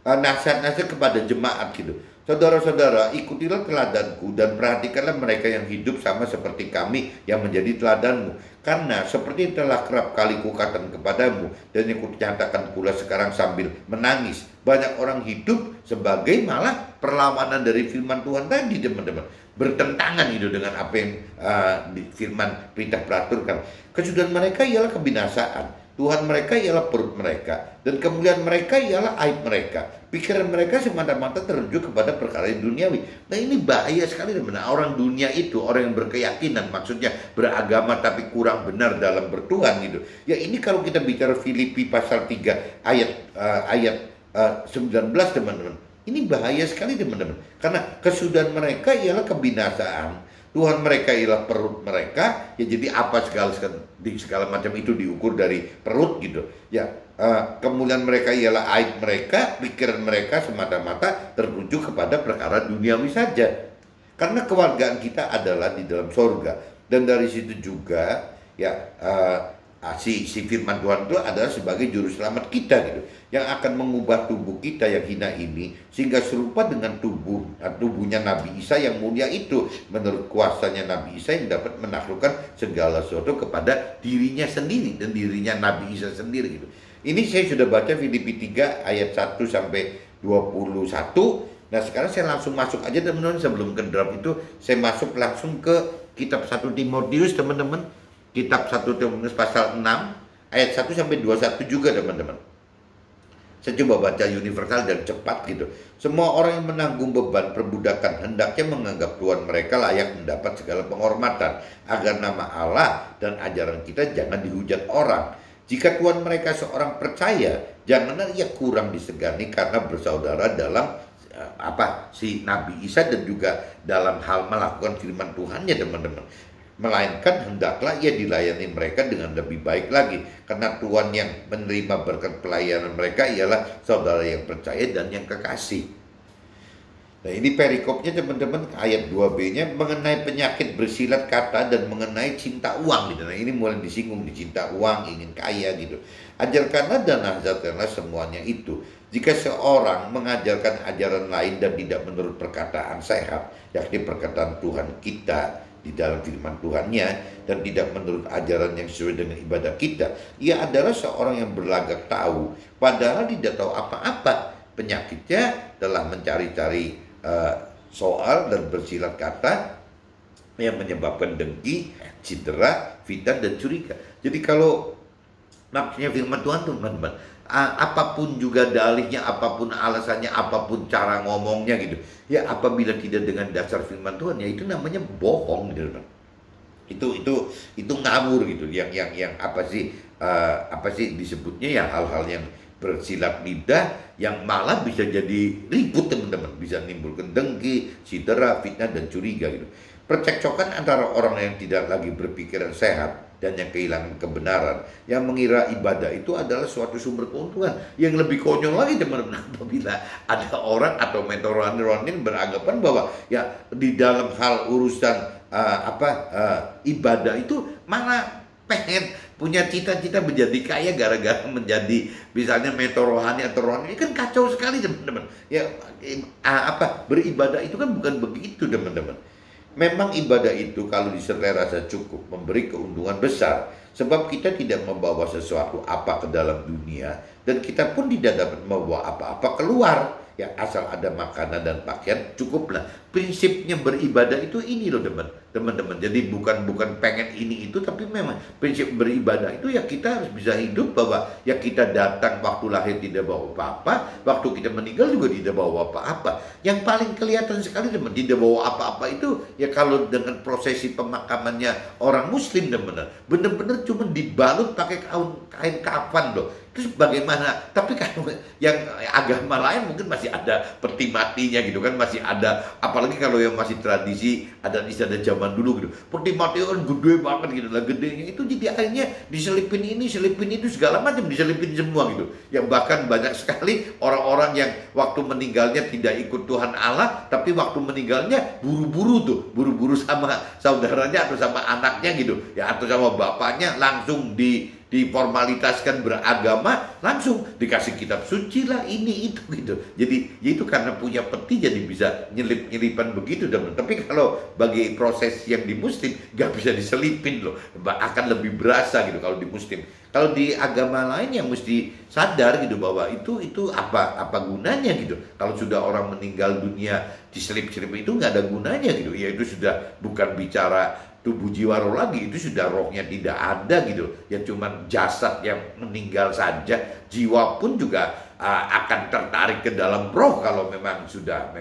Nasihat-nasihat kepada jemaat gitu. Saudara-saudara, ikutilah teladanku dan perhatikanlah mereka yang hidup sama seperti kami yang menjadi teladanmu. Karena seperti telah kerap kali kukatakan kepadamu dan yang kunyatakan pula sekarang sambil menangis, banyak orang hidup sebagai malah perlawanan dari firman Tuhan tadi, teman-teman. Bertentangan itu dengan apa yang di firman perintah peraturkan. Kesudahan mereka ialah kebinasaan. Tuhan mereka ialah perut mereka, dan kemuliaan mereka ialah aib mereka. Pikiran mereka semata-mata tertuju kepada perkara duniawi. Nah ini bahaya sekali, teman. Orang dunia itu, orang yang berkeyakinan, maksudnya beragama tapi kurang benar dalam bertuhan gitu. Ya ini kalau kita bicara Filipi pasal 3 ayat 19, teman-teman. Ini bahaya sekali, teman-teman. Karena kesudahan mereka ialah kebinasaan. Tuhan mereka ialah perut mereka, ya jadi apa segala macam itu diukur dari perut gitu. Ya, kemuliaan mereka ialah aib mereka, pikiran mereka semata-mata tertuju kepada perkara duniawi saja. Karena kewargaan kita adalah di dalam sorga, dan dari situ juga ya si firman Tuhan itu adalah sebagai juru selamat kita gitu, yang akan mengubah tubuh kita yang hina ini sehingga serupa dengan tubuhnya Nabi Isa yang mulia itu, menurut kuasanya Nabi Isa yang dapat menaklukkan segala sesuatu kepada dirinya sendiri dan dirinya Nabi Isa sendiri gitu. Ini saya sudah baca Filipi 3 ayat 1 sampai 21. Nah sekarang saya langsung masuk aja teman-teman, sebelum ke drop itu saya masuk langsung ke kitab 1 Timotius teman-teman. Kitab 1 Timotius pasal 6 ayat 1 sampai 21 juga teman-teman. Saya coba baca universal dan cepat gitu. Semua orang yang menanggung beban perbudakan hendaknya menganggap Tuhan mereka layak mendapat segala penghormatan, agar nama Allah dan ajaran kita jangan dihujat orang. Jika Tuhan mereka seorang percaya, janganlah ia kurang disegani karena bersaudara dalam si Nabi Isa dan juga dalam hal melakukan firman Tuhannya teman-teman. Melainkan hendaklah ia dilayani mereka dengan lebih baik lagi, karena Tuhan yang menerima berkat pelayanan mereka ialah saudara yang percaya dan yang kekasih. Nah ini perikopnya teman-teman, ayat 2b-nya mengenai penyakit bersilat kata dan mengenai cinta uang gitu. Nah ini mulai disinggung di cinta uang, ingin kaya gitu. Ajarkanlah dan ajarkanlah semuanya itu. Jika seorang mengajarkan ajaran lain dan tidak menurut perkataan sehat, yakni perkataan Tuhan kita di dalam firman Tuhannya, dan tidak menurut ajaran yang sesuai dengan ibadah kita, ia adalah seorang yang berlagak tahu, padahal tidak tahu apa-apa. Penyakitnya telah mencari-cari soal dan bersilat kata yang menyebabkan dengki, cedera, fitnah, dan curiga. Jadi kalau maksudnya firman Tuhan teman-teman, apapun juga dalihnya, apapun alasannya, apapun cara ngomongnya gitu, ya apabila tidak dengan dasar firman Tuhan, ya itu namanya bohong gitu kan. Itu ngawur gitu, yang apa sih disebutnya ya, hal-hal yang bersilat lidah yang malah bisa jadi ribut teman-teman, bisa menimbulkan dengki, cedera, fitnah, dan curiga gitu. Percekcokan antara orang yang tidak lagi berpikiran sehat dan yang kehilangan kebenaran, yang mengira ibadah itu adalah suatu sumber keuntungan. Yang lebih konyol lagi teman-teman, apabila ada orang atau mentor rohani beranggapan bahwa ya di dalam hal urusan ibadah itu malah pengen punya cita-cita menjadi kaya gara-gara menjadi misalnya mentor rohani atau rohani. Ini kan kacau sekali teman-teman. Ya beribadah itu kan bukan begitu teman-teman. Memang ibadah itu kalau disertai rasa cukup memberi keuntungan besar, sebab kita tidak membawa sesuatu apa ke dalam dunia, dan kita pun tidak dapat membawa apa-apa keluar. Ya asal ada makanan dan pakaian cukuplah. Prinsipnya beribadah itu ini loh teman-teman. Jadi bukan pengen ini itu, tapi memang prinsip beribadah itu ya kita harus bisa hidup bahwa ya kita datang waktu lahir tidak bawa apa-apa, waktu kita meninggal juga tidak bawa apa-apa. Yang paling kelihatan sekali teman, tidak bawa apa-apa itu ya kalau dengan prosesi pemakamannya orang Muslim teman, benar-benar cuma dibalut pakai kain kafan loh. Terus bagaimana? Tapi kalau yang agama lain mungkin masih ada peti matinya gitu kan, masih ada, apalagi kalau yang masih tradisi adat istiadat zaman dulu gitu, peti mati kan gede banget gitu lah, gedenya itu jadi akhirnya diselipin ini, selipin itu, segala macam diselipin semua gitu. Yang bahkan banyak sekali orang-orang yang waktu meninggalnya tidak ikut Tuhan Allah, tapi waktu meninggalnya buru-buru sama saudaranya atau sama anaknya gitu ya, atau sama bapaknya langsung diformalitaskan beragama, langsung dikasih kitab suci lah, ini itu gitu. Jadi itu karena punya peti jadi bisa nyelipan begitu teman. Tapi kalau bagi proses yang di Muslim nggak bisa diselipin loh, akan lebih berasa gitu kalau di Muslim. Kalau di agama lain yang mesti sadar gitu bahwa itu apa gunanya gitu. Kalau sudah orang meninggal dunia diselip-selip itu nggak ada gunanya gitu. Ya itu sudah bukan bicara tubuh jiwa roh lagi, itu sudah rohnya tidak ada gitu. Ya cuman jasad yang meninggal saja, jiwa pun juga akan tertarik ke dalam roh kalau memang sudah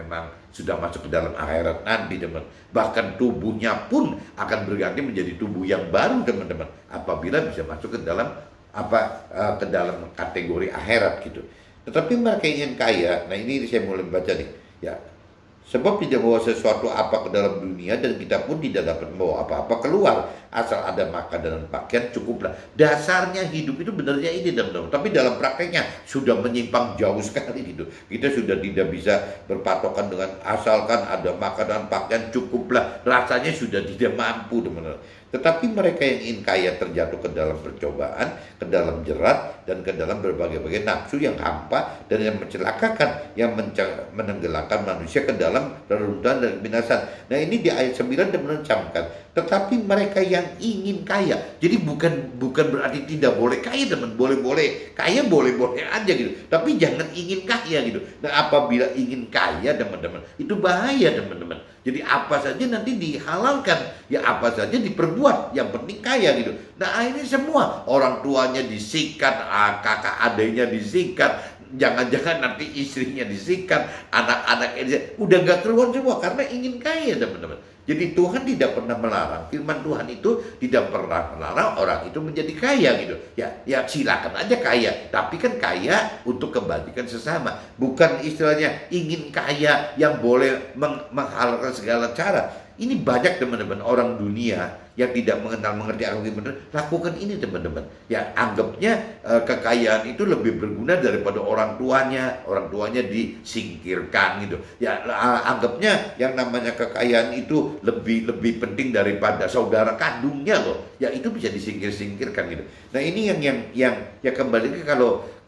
masuk ke dalam akhirat nanti teman. Bahkan tubuhnya pun akan berganti menjadi tubuh yang baru teman-teman, apabila bisa masuk ke dalam ke dalam kategori akhirat gitu. Tetapi mereka ingin kaya. Nah ini saya mulai baca nih ya. Sebab tidak bawa sesuatu apa ke dalam dunia dan kita pun tidak dapat membawa apa-apa keluar. Asal ada makan dan pakaian cukuplah. Dasarnya hidup itu benarnya ini teman-teman. Tapi dalam prakteknya sudah menyimpang jauh sekali gitu. Kita sudah tidak bisa berpatokan dengan asalkan ada makan dan pakaian cukuplah. Rasanya sudah tidak mampu teman-teman. Tetapi mereka yang ingin kaya terjatuh ke dalam percobaan, ke dalam jerat, dan ke dalam berbagai-bagai nafsu yang hampa dan yang mencelakakan, yang menenggelamkan manusia ke dalam reruntuhan dan kebinasan. Nah ini di ayat 9 dan mencamkan. Tetapi mereka yang ingin kaya, jadi bukan berarti tidak boleh kaya teman, boleh-boleh kaya boleh-boleh aja gitu. Tapi jangan ingin kaya gitu. Nah apabila ingin kaya teman-teman, itu bahaya teman-teman. Jadi apa saja nanti dihalalkan, ya apa saja diperbuat, yang penting kaya gitu. Nah ini semua orang tuanya disikat, kakak adiknya disikat, jangan-jangan nanti istrinya disikat, anak-anaknya udah gak keluar semua karena ingin kaya teman-teman. Jadi Tuhan tidak pernah melarang, firman Tuhan itu tidak pernah melarang orang itu menjadi kaya gitu. Ya silakan aja kaya, tapi kan kaya untuk kebajikan sesama. Bukan istilahnya ingin kaya yang boleh menghalalkan segala cara. Ini banyak teman-teman orang dunia yang tidak mengerti akan benar, lakukan ini teman-teman. Ya anggapnya kekayaan itu lebih berguna daripada orang tuanya disingkirkan gitu. Ya anggapnya yang namanya kekayaan itu lebih penting daripada saudara kandungnya loh. Ya itu bisa disingkirkan gitu. Nah ini yang ya kembali ke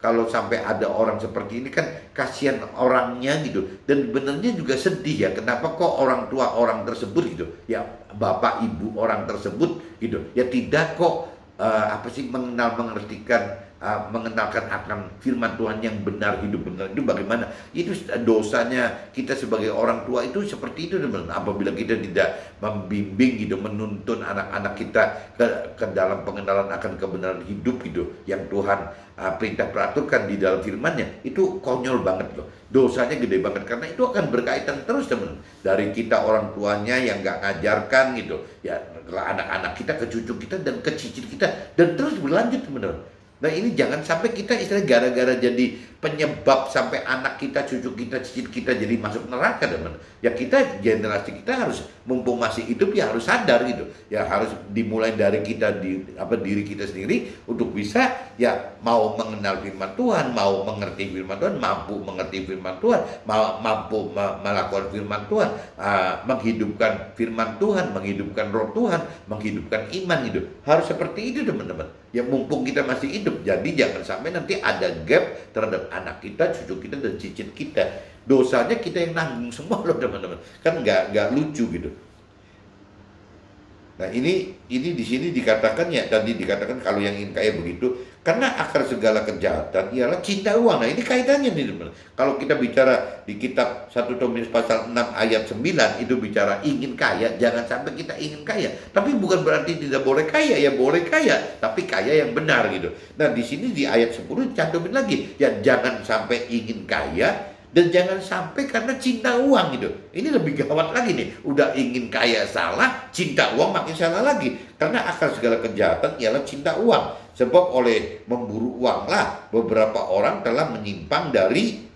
kalau sampai ada orang seperti ini kan kasihan orangnya gitu. Dan benernya juga sedih ya, kenapa kok orang tua orang tersebut gitu, ya bapak ibu orang tersebut gitu, ya tidak kok mengenalkan akan firman Tuhan yang benar, hidup benar itu bagaimana? Itu dosanya kita sebagai orang tua itu seperti itu teman. Apabila kita tidak membimbing gitu, menuntun anak-anak kita ke dalam pengenalan akan kebenaran hidup gitu yang Tuhan perintah peraturkan di dalam firman-Nya, itu konyol banget loh. Dosanya gede banget karena itu akan berkaitan terus teman. Dari kita orang tuanya yang nggak ngajarkan gitu, ya ke anak-anak kita, ke cucu kita dan ke cicit kita dan terus berlanjut teman-teman. Nah ini jangan sampai kita istilah gara-gara jadi penyebab sampai anak kita, cucu kita, cicit kita jadi masuk neraka teman. Ya kita, generasi kita harus mumpung masih hidup ya harus sadar gitu. Ya harus dimulai dari kita diri kita sendiri untuk bisa ya mau mengenal firman Tuhan, mau mengerti firman Tuhan, mampu mengerti firman Tuhan, mampu melakukan firman Tuhan, menghidupkan firman Tuhan, menghidupkan roh Tuhan, menghidupkan iman gitu. Harus seperti itu teman-teman. Ya mumpung kita masih hidup, jadi jangan sampai nanti ada gap terhadap anak kita, cucu kita, dan cicit kita. Dosanya kita yang nanggung semua loh teman-teman. Kan nggak lucu gitu. Nah ini di sini dikatakan ya, tadi dikatakan kalau yang ingin kaya begitu, karena akar segala kejahatan ialah cinta uang. Nah ini kaitannya nih teman. Kalau kita bicara di kitab 1 Timotius pasal 6 ayat 9 itu bicara ingin kaya, jangan sampai kita ingin kaya. Tapi bukan berarti tidak boleh kaya, ya boleh kaya, tapi kaya yang benar gitu. Nah di sini di ayat 10 dicantumin lagi, ya jangan sampai ingin kaya dan jangan sampai karena cinta uang gitu. Ini lebih gawat lagi nih. Udah ingin kaya salah, cinta uang makin salah lagi. Karena akar segala kejahatan ialah cinta uang. Sebab oleh memburu uanglah beberapa orang telah menyimpang dari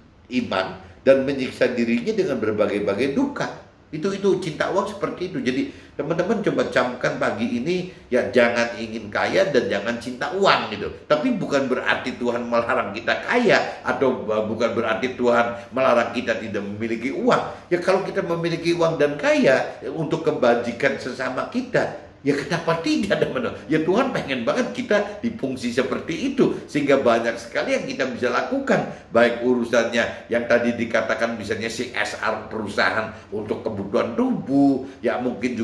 iman dan menyiksa dirinya dengan berbagai-bagai duka. Itu cinta uang seperti itu. Jadi teman-teman coba camkan pagi ini, ya jangan ingin kaya dan jangan cinta uang gitu. Tapi bukan berarti Tuhan melarang kita kaya, atau bukan berarti Tuhan melarang kita tidak memiliki uang. Ya kalau kita memiliki uang dan kaya untuk kebajikan sesama kita, ya kenapa tidak teman-teman? Ya Tuhan pengen banget kita difungsi seperti itu. Sehingga banyak sekali yang kita bisa lakukan. Baik urusannya yang tadi dikatakan misalnya CSR perusahaan untuk kebutuhan tubuh. Ya mungkin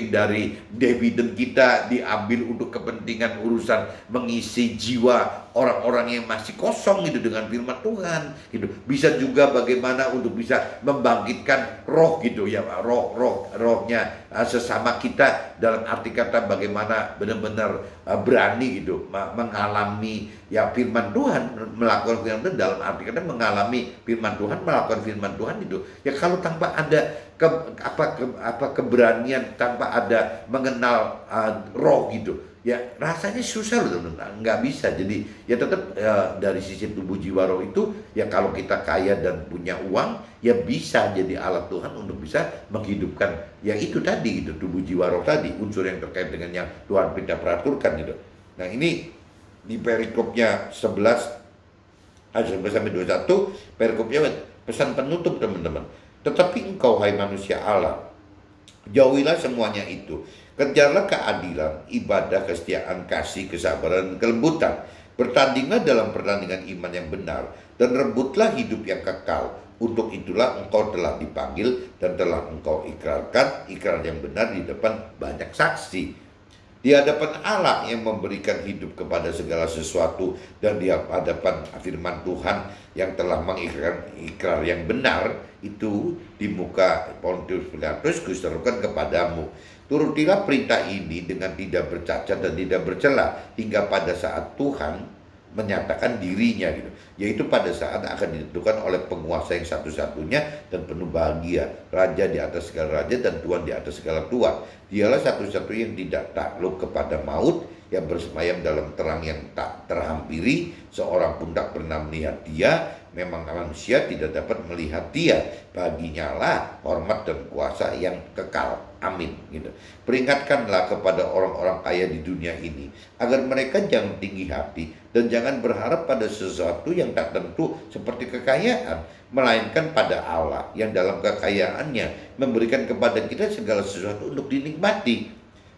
dari dividen kita diambil untuk kepentingan urusan mengisi jiwa orang-orang yang masih kosong gitu dengan firman Tuhan gitu. Bisa juga bagaimana untuk bisa membangkitkan roh gitu ya, rohnya sesama kita, dalam arti kata bagaimana benar-benar berani gitu mengalami ya firman Tuhan, melakukan firman Tuhan, dalam arti kata mengalami firman Tuhan, melakukan firman Tuhan itu. Ya kalau tanpa ada keberanian, tanpa ada mengenal roh gitu, ya rasanya susah loh teman-teman, nggak bisa. Jadi ya tetap dari sisi tubuh jiwa roh itu, ya kalau kita kaya dan punya uang, ya bisa jadi alat Tuhan untuk bisa menghidupkan ya itu tadi gitu, tubuh jiwa roh tadi, unsur yang terkait dengan yang Tuhan kita peraturkan gitu. Nah ini di perikopnya 11 ayat 11 sampai 21, perikopnya pesan penutup teman-teman. Tetapi engkau hai manusia Allah, jauhilah semuanya itu. Kejarlah keadilan, ibadah, kesetiaan, kasih, kesabaran, kelembutan. Bertandinglah dalam pertandingan iman yang benar, dan rebutlah hidup yang kekal. Untuk itulah engkau telah dipanggil dan telah engkau ikrarkan ikrar yang benar di depan banyak saksi. Di hadapan Allah yang memberikan hidup kepada segala sesuatu, dan di hadapan firman Tuhan yang telah mengikrarkan ikrar yang benar itu di muka Pontius Pilatus, kuserukan kepadamu, turutilah perintah ini dengan tidak bercacat dan tidak bercela hingga pada saat Tuhan menyatakan dirinya gitu, yaitu pada saat akan ditentukan oleh penguasa yang satu-satunya dan penuh bahagia, raja di atas segala raja dan tuan di atas segala tuan. Dialah satu-satunya yang tidak takluk kepada maut, yang bersemayam dalam terang yang tak terhampiri, seorang pun tak pernah melihat dia, memang manusia tidak dapat melihat dia, baginya lah hormat dan kuasa yang kekal. Amin gitu. Peringatkanlah kepada orang-orang kaya di dunia ini agar mereka jangan tinggi hati dan jangan berharap pada sesuatu yang tak tentu seperti kekayaan, melainkan pada Allah yang dalam kekayaannya memberikan kepada kita segala sesuatu untuk dinikmati.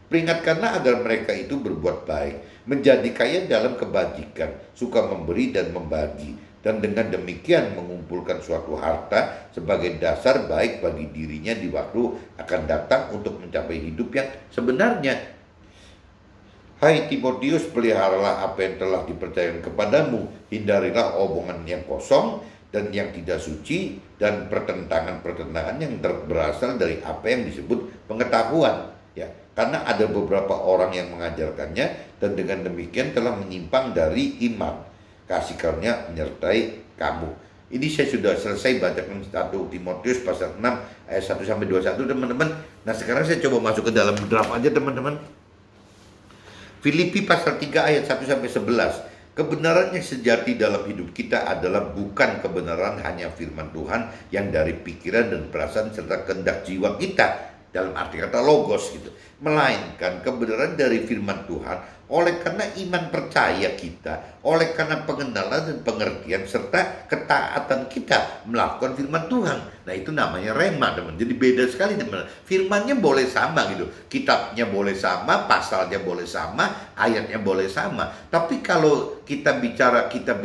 Peringatkanlah agar mereka itu berbuat baik, menjadi kaya dalam kebajikan, suka memberi dan membagi, dan dengan demikian mengumpulkan suatu harta sebagai dasar baik bagi dirinya di waktu akan datang untuk mencapai hidup yang sebenarnya. Hai Timotius, peliharalah apa yang telah dipercayakan kepadamu, hindarilah omongan yang kosong dan yang tidak suci dan pertentangan-pertentangan yang berasal dari apa yang disebut pengetahuan. Ya, karena ada beberapa orang yang mengajarkannya dan dengan demikian telah menyimpang dari iman. Kasih karunia menyertai kamu. Ini saya sudah selesai bacakan 1 Timotius pasal 6 ayat 1 sampai 21 teman-teman. Nah sekarang saya coba masuk ke dalam draft aja teman-teman. Filipi pasal 3 ayat 1 sampai 11. Kebenaran yang sejati dalam hidup kita adalah bukan kebenaran hanya firman Tuhan yang dari pikiran dan perasaan serta kehendak jiwa kita, dalam arti kata logos gitu, melainkan kebenaran dari firman Tuhan oleh karena iman percaya kita, oleh karena pengenalan dan pengertian serta ketaatan kita melakukan firman Tuhan. Nah itu namanya rema teman. Jadi beda sekali teman. Firmannya boleh sama gitu, kitabnya boleh sama, pasalnya boleh sama, ayatnya boleh sama. Tapi kalau kita bicara, kita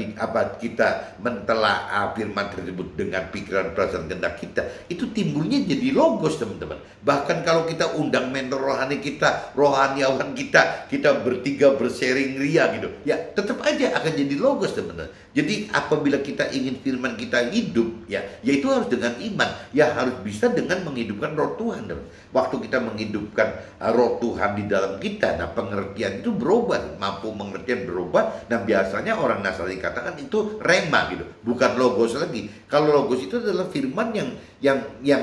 mentelaah firman tersebut dengan pikiran, perasaan, kehendak kita, itu timbulnya jadi logos teman-teman. Bahkan kalau kita undang mentor rohani kita, rohaniawan kita bertiga bersharing ria gitu, ya tetap aja akan jadi logos teman-teman. Jadi apabila kita ingin firman kita hidup, ya itu harus dengan iman, ya harus bisa dengan menghidupkan roh Tuhan. Waktu kita menghidupkan roh Tuhan di dalam kita, nah pengertian itu berubah, mampu pengertian berubah. Nah biasanya orang Nasrani katakan itu rema gitu, bukan logos lagi. Kalau logos itu adalah firman yang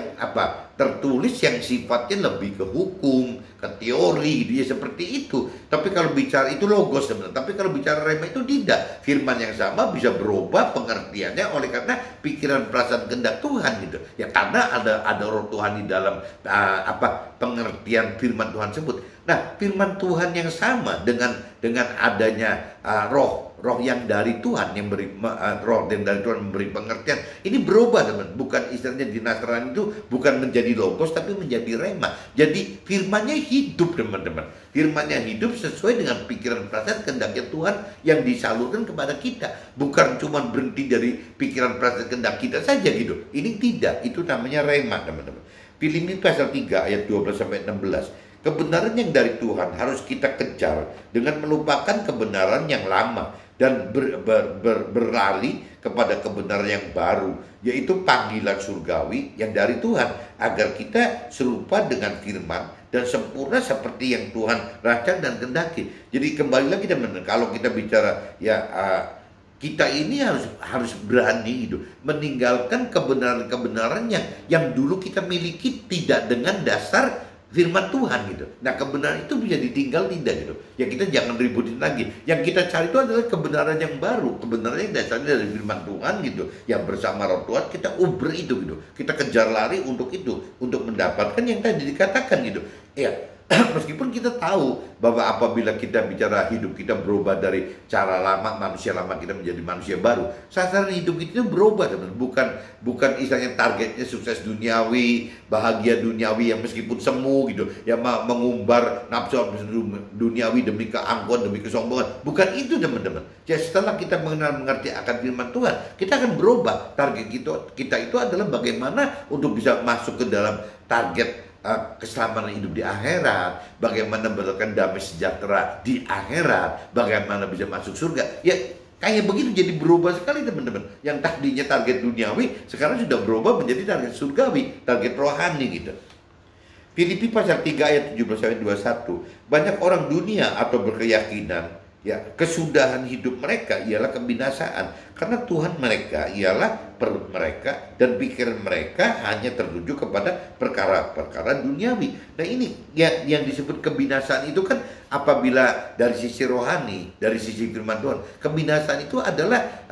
tertulis, yang sifatnya lebih ke hukum, ke teori, dia seperti itu. Tapi kalau bicara itu logos sebenarnya. Tapi kalau bicara rema itu tidak. Firman yang sama bisa berubah pengertiannya oleh karena pikiran, perasaan, kehendak Tuhan gitu. Ya karena ada roh Tuhan di dalam pengertian firman Tuhan sebut. Nah, firman Tuhan yang sama dengan adanya roh yang dari Tuhan yang beri roh yang dari Tuhan memberi pengertian, ini berubah teman. Bukan istilahnya di Nasrani itu bukan menjadi logos tapi menjadi rema. Jadi firmannya hidup teman-teman. Firmannya hidup sesuai dengan pikiran, perasaan, kehendaknya Tuhan yang disalurkan kepada kita. Bukan cuma berhenti dari pikiran, perasaan, kehendak kita saja gitu. Ini tidak, itu namanya rema teman-teman. Filipi pasal 3 ayat 12 sampai 16. Kebenaran yang dari Tuhan harus kita kejar dengan melupakan kebenaran yang lama dan berlari kepada kebenaran yang baru, yaitu panggilan surgawi yang dari Tuhan, agar kita serupa dengan firman dan sempurna seperti yang Tuhan rancang dan kehendaki. Jadi kembali lagi teman-teman, kalau kita bicara kita ini harus berani gitu, meninggalkan kebenaran-kebenaran yang dulu kita miliki tidak dengan dasar firman Tuhan gitu. Nah, kebenaran itu bisa ditinggal tidak gitu. Ya kita jangan ributin lagi. Yang kita cari itu adalah kebenaran yang baru, kebenaran yang dasarnya dari firman Tuhan gitu. Yang bersama Roh Tuhan kita uber itu gitu. Kita kejar lari untuk itu, untuk mendapatkan yang tadi dikatakan gitu. Ya, meskipun kita tahu bahwa apabila kita bicara hidup kita berubah dari cara lama, manusia lama kita menjadi manusia baru, sasaran hidup kita itu berubah teman. Bukan istilahnya targetnya sukses duniawi, bahagia duniawi yang meskipun semu gitu, ya mengumbar nafsu duniawi demi keangkuhan, demi kesombongan. Bukan itu teman-teman. Ya setelah kita mengerti akan firman Tuhan, kita akan berubah. Target kita itu adalah bagaimana untuk bisa masuk ke dalam target keselamatan hidup di akhirat, bagaimana mendapatkan damai sejahtera di akhirat, bagaimana bisa masuk surga. Ya kayak begitu, jadi berubah sekali teman-teman. Yang tadinya target duniawi sekarang sudah berubah menjadi target surgawi, target rohani gitu. Filipi pasal 3 ayat 17-21. Banyak orang dunia atau berkeyakinan ya kesudahan hidup mereka ialah kebinasaan, karena Tuhan mereka ialah perut mereka dan pikiran mereka hanya tertuju kepada perkara-perkara duniawi. Nah ini yang disebut kebinasaan itu kan apabila dari sisi rohani, dari sisi firman Tuhan, kebinasaan itu adalah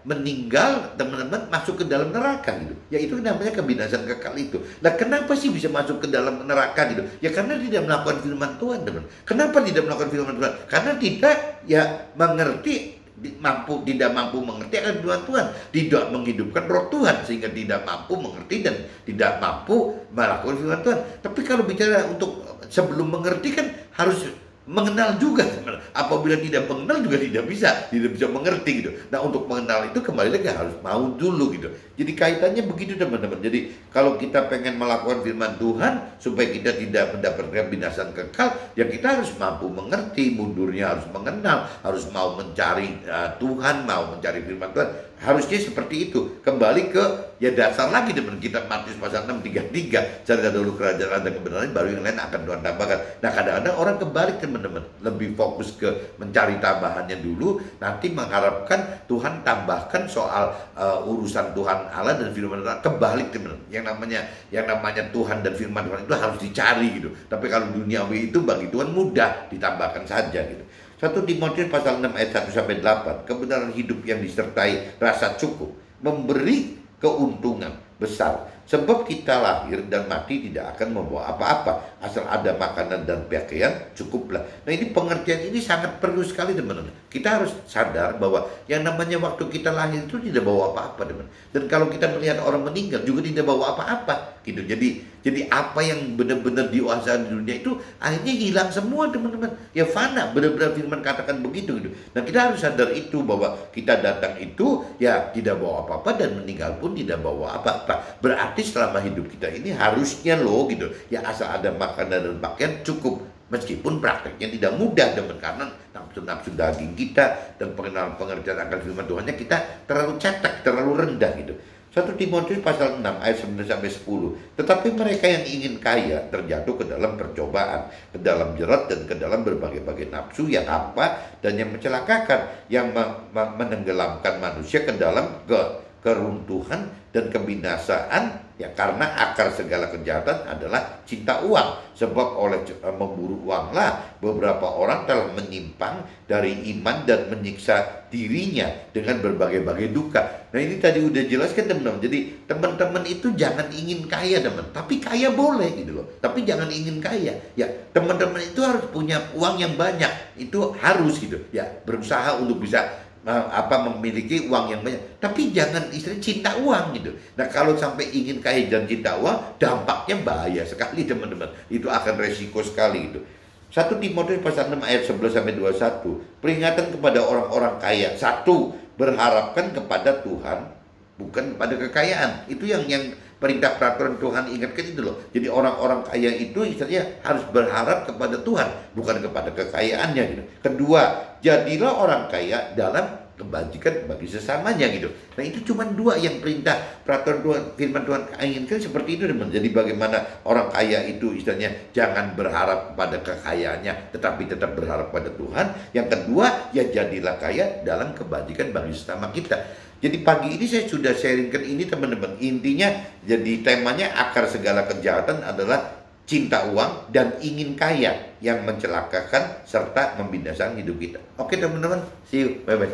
meninggal, teman-teman, masuk ke dalam neraka gitu. Ya itu namanya kebinasaan kekal itu. Nah kenapa sih bisa masuk ke dalam neraka gitu? Ya karena tidak melakukan firman Tuhan, teman. Kenapa tidak melakukan firman Tuhan? Karena tidak mengerti, tidak mampu mengerti akan firman Tuhan, tidak menghidupkan Roh Tuhan, sehingga tidak mampu mengerti dan tidak mampu melakukan firman Tuhan. Tapi kalau bicara untuk sebelum mengerti kan harus mengenal juga, teman. Apabila tidak mengenal juga tidak bisa mengerti gitu. Nah untuk mengenal itu kembali lagi harus mau dulu gitu. Jadi kaitannya begitu teman-teman. Jadi kalau kita pengen melakukan firman Tuhan supaya kita tidak mendapatkan binasaan kekal, ya kita harus mampu mengerti, mundurnya harus mengenal, harus mau mencari Tuhan, mau mencari firman Tuhan. Harusnya seperti itu. Kembali ke dasar lagi teman, kita Matius pasal 6:33, cari dahulu kerajaan dan kebenaran, baru yang lain akan Tuhan tambahkan. Nah kadang-kadang orang kebalik teman-teman, lebih fokus ke mencari tambahannya dulu, nanti mengharapkan Tuhan tambahkan soal urusan Tuhan Allah dan firman Tuhan. Kebalik teman-teman, yang namanya Tuhan dan firman Tuhan itu harus dicari gitu. Tapi kalau duniawi itu bagi Tuhan mudah ditambahkan saja gitu. 1 Timotius pasal 6 ayat 1-8, kebenaran hidup yang disertai rasa cukup memberi keuntungan besar, sebab kita lahir dan mati tidak akan membawa apa-apa, asal ada makanan dan pakaian cukuplah. Nah ini pengertian ini sangat perlu sekali teman-teman. Kita harus sadar bahwa yang namanya waktu kita lahir itu tidak bawa apa-apa teman. Dan kalau kita melihat orang meninggal juga tidak bawa apa-apa gitu. Jadi apa yang benar-benar dikuasai di dunia itu akhirnya hilang semua teman-teman. Ya fana, benar-benar firman katakan begitu gitu. Nah kita harus sadar itu bahwa kita datang itu ya tidak bawa apa-apa dan meninggal pun tidak bawa apa-apa. Berarti selama hidup kita ini harusnya loh gitu. Ya asal ada makanan dan pakaian cukup. Meskipun prakteknya tidak mudah teman, karena nafsu-nafsu daging kita dan pengertian akan firman Tuhannya kita terlalu cetek, terlalu rendah gitu. 1 Timotius pasal 6 ayat 9-10. Tetapi mereka yang ingin kaya terjatuh ke dalam percobaan, ke dalam jerat dan ke dalam berbagai-bagai nafsu yang hampa dan yang mencelakakan, yang menenggelamkan manusia ke dalam keruntuhan dan kebinasaan. Ya karena akar segala kejahatan adalah cinta uang. Sebab oleh memburu uanglah beberapa orang telah menyimpang dari iman dan menyiksa dirinya dengan berbagai-bagai duka. Nah ini tadi udah jelaskan teman-teman. Jadi teman-teman itu jangan ingin kaya teman, tapi kaya boleh gitu loh. Tapi jangan ingin kaya. Ya teman-teman itu harus punya uang yang banyak. Itu harus gitu. Ya berusaha untuk bisa memiliki uang yang banyak, tapi jangan istilah cinta uang gitu. Nah kalau sampai ingin kaya dan cinta uang, dampaknya bahaya sekali teman-teman. Itu akan resiko sekali gitu. 1 Timotius pasal 6 ayat 11-21, peringatan kepada orang-orang kaya. 1, berharapkan kepada Tuhan, bukan pada kekayaan. Itu yang perintah peraturan Tuhan, ingatkan itu loh. Jadi orang-orang kaya itu istilahnya harus berharap kepada Tuhan, bukan kepada kekayaannya gitu. Kedua, jadilah orang kaya dalam kebajikan bagi sesamanya gitu. Nah itu cuma 2 yang perintah peraturan Tuhan, firman Tuhan inginkan seperti itu teman. Jadi bagaimana orang kaya itu istilahnya jangan berharap pada kekayaannya, tetapi tetap berharap pada Tuhan. Yang kedua, ya jadilah kaya dalam kebajikan bagi sesama kita. Jadi pagi ini saya sudah sharingkan ini teman-teman. Intinya jadi temanya akar segala kejahatan adalah cinta uang, dan ingin kaya yang mencelakakan serta membinasakan hidup kita. Oke teman-teman, see you, bye-bye.